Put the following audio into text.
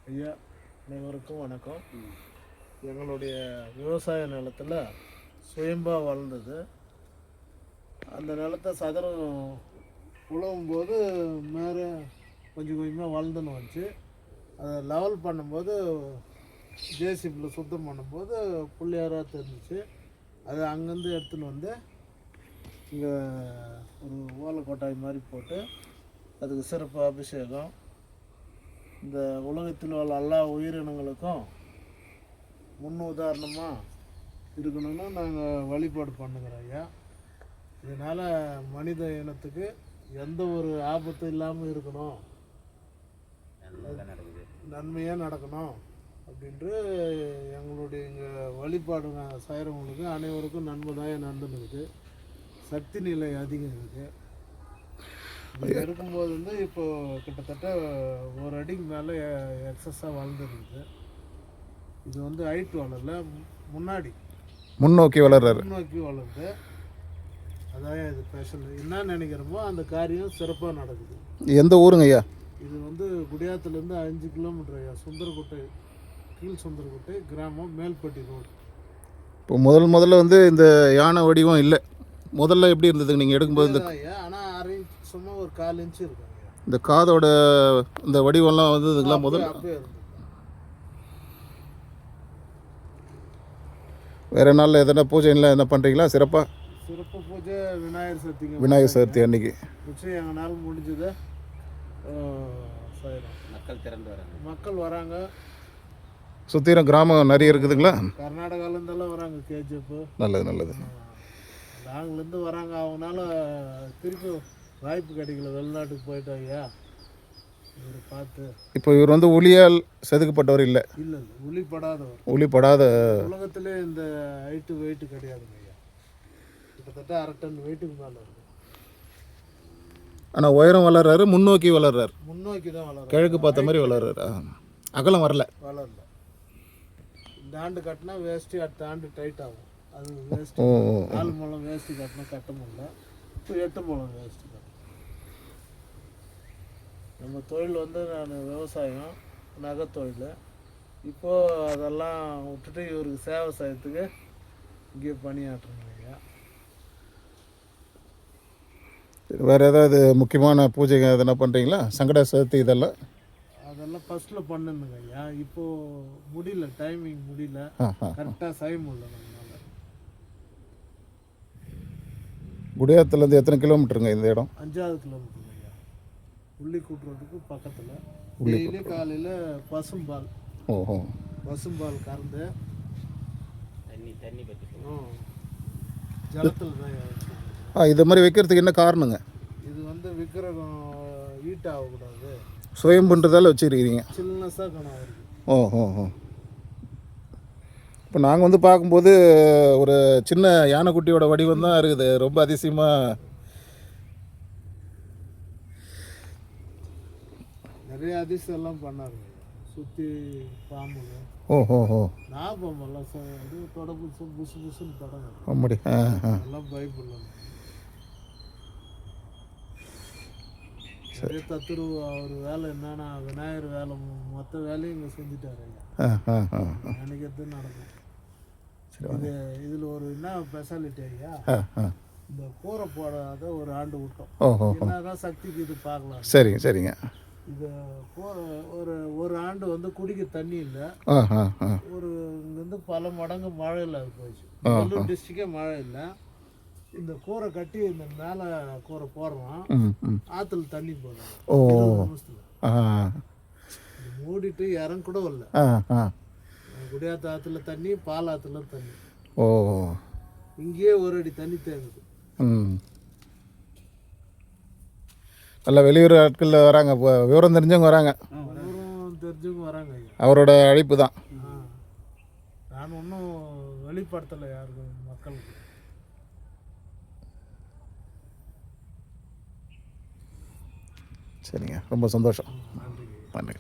ஐயா அனைவருக்கும் வணக்கம். எங்களுடைய விவசாய நிலத்தில் சுயம்பாக வளர்ந்தது. அந்த நிலத்தை சதுரம் உழவும் போது மேலே கொஞ்சம் கொஞ்சமாக வளர்ந்துன்னு வந்துச்சு. அதை லெவல் பண்ணும்போது ஜேசிபியில் சுத்தம் பண்ணும்போது புள்ளியாராக தெரிஞ்சிச்சு. அதை அங்கேருந்து எடுத்துன்னு வந்து இங்கே ஒரு ஓலை கொட்டாய் மாதிரி போட்டு அதுக்கு சிறப்பு அபிஷேகம், இந்த உலகத்தில் உள்ள எல்லா உயிரினங்களுக்கும் முன் உதாரணமாக இருக்கணும்னு நாங்கள் வழிபாடு பண்ணுகிறோம் ஐயா. இதனால் மனித இனத்துக்கு எந்த ஒரு ஆபத்தும் இல்லாமல் இருக்கணும், நன்மையாக நடக்கணும் அப்படின்ட்டு எங்களுடைய இங்கே வழிபாடு செய்கிறவங்களுக்கு அனைவருக்கும் நன்மைதாய நடந்துருக்குது. சக்தி நிலை அதிகம் இருக்குது. இது இருக்கும்போது வந்து இப்போ கிட்டத்தட்ட ஒரு அடிக்கு மேலே எக்ஸஸாக வளர்ந்துருக்குது. இது வந்து ஹைட் வளரல, முன்னோக்கி வளருது. அதான் இது ஸ்பெஷல். என்ன நினைக்கிறோமோ அந்த காரியம் சிறப்பாக நடக்குது. எந்த ஊருங்க ஐயா? இது வந்து குடியாத்துலேருந்து 5 கிலோமீட்டர் ஐயா. சுந்தரகுட்டை, கீழ் சுந்தரகுட்டை கிராமம், மேல்பட்டி ரோடு. இப்போ முதல்ல வந்து இந்த யானை வடிவம் இல்லை. முதல்ல எப்படி இருந்ததுங்க நீங்கள் எடுக்கும்போது? ஐயா ஆனால் 1/2 இன்ச் சும்மா ஒரு 1/4 இன்ச்சு இருக்கும். இந்த காதோட இந்த வடிவம்லாம் வந்து இதுக்கெல்லாம் முதல்ல வேறு நாளில் எதனா பூஜைலாம் என்ன பண்ணுறீங்களா? சிறப்பு பூஜை விநாயகர் சதுர்த்தி அன்னைக்கு எங்களால் முடிஞ்சது. மக்கள் வராங்க. சுற்றிலும் கிராமம் நிறைய இருக்குதுங்களா? கர்நாடகாலேருந்தெல்லாம் வராங்க. கேஜிஎஃப் நல்லது. நாங்கள்லேருந்து வராங்க. அவங்களால திருப்பி வாய்ப்பு கிடைக்கல, வெளிநாட்டுக்கு போயிட்டோம் ஐயா. இவர் பார்த்து இப்போ இவர் வந்து ஒளியால் செதுக்கப்பட்டவர் இல்லை. ஒளிப்படாத உலகத்திலே இந்த ஹைட்டு வெயிட்டு கிடையாதுங்க ஐயா. கிட்டத்தட்ட 1/2 டன் வெயிட்டுக்கு மேலே இருக்கு. ஆனால் உயரம் வளர்றாரு, முன்னோக்கி தான் வளர்றாரு. கிழக்கு பார்த்த மாதிரி வளர்றாரு. அகலம் வரல. இந்த ஆண்டு கட்டினா வேஸ்ட்டு அடுத்த ஆண்டு டைட் ஆகும். அது வேஸ்ட்டு 4 முழம் வேஸ்ட்டு கட்டினா கட்ட முடியல. இப்போ 8 முழம் வேஸ்ட்டு கட்டணும். நம்ம தொழில் வந்து நான் விவசாயம், நகைத்தொழில். இப்போது அதெல்லாம் விட்டுட்டு இவருக்கு சேவை செய்யறதுக்கு இங்கே பணியாற்றுறோம் ஐயா. வேறு ஏதாவது முக்கியமான பூஜைங்க எதனா பண்ணுறீங்களா? சங்கட சதுர்த்தி அதெல்லாம் ஃபஸ்ட்டில் பண்ணுங்க ஐயா. இப்போது முடியல, டைமிங் முடியல, கரெக்டாக செய்ய முடியல நம்மளால். குடியாத்துலேருந்து எத்தனை கிலோமீட்டருங்க இந்த இடம்? 5வது கிலோமீட்டர் ஐயா. உள்ளி கூட்டுறதுக்கு பக்கத்தில். டெய்லி காலையில் பசும்பால் கறந்து தண்ணி பற்றிக்கணும். ஜலத்தில் தான் இது மாதிரி வைக்கிறதுக்கு என்ன காரணங்க? இது வந்து விக்கிரகம் ஹீட் ஆகக்கூடாது, சுயம் பண்ணுறதால வச்சுருக்கிறீங்க. சில்னஸாக கணக்கு. இப்போ நாங்கள் வந்து பார்க்கும்போது ஒரு சின்ன யானைக்குட்டியோட வடிவம் தான் இருக்குது. ரொம்ப அதிசயமாக நிறைய அதிசயம் எல்லாம் பண்ணாருங்க. சுற்றி பாம்புங்க, நாகப்பாம்பெல்லாம் தொடப்பு புசுன்னு தொடங்க எல்லாம் பைபிள் நிறைய தத்துருவ. அவர் வேலை என்னன்னா விநாயகர் வேலை, மொத்த வேலையும் இங்கே செஞ்சுட்டாரு ஐயா. நினைக்கிறது நடக்கும். இதில் ஒரு என்ன ஸ்பெஷாலிட்டி ஐயா, இந்த கூரை போடாத ஒரு ஆண்டு விட்டோம். என்னதான் சக்திக்கு இது பார்க்கலாம். சரிங்க. இது ஒரு ஆண்டு வந்து குடிக்க தண்ணி இல்லை. ஒரு இங்கேருந்து பல மடங்கு மழை இல்லாத போயிடுச்சு. நல்லூர் டிஸ்ட்ரிக்டே மழை இல்லை. இந்த கூரை கட்டி இந்த மேலே கூரை போடுறோம், ஆற்றுல தண்ணி போடுறோம். மூடிட்டு இறங்க கூட இல்லை. குடியாத்த ஆற்றுல தண்ணி, பால் ஆற்றுல தண்ணி. இங்கேயே ஒரு அடி தண்ணி தேங்குது. நல்லா வெளியூர் ஆட்கள் வராங்க, விவரம் தெரிஞ்சவங்க வராங்க. அவரோட அழைப்பு தான். நான் ஒன்றும் வெளிப்படுத்தலை யாருக்கும், மக்களுக்கு. சரிங்க, ரொம்ப சந்தோஷம். நன்றி.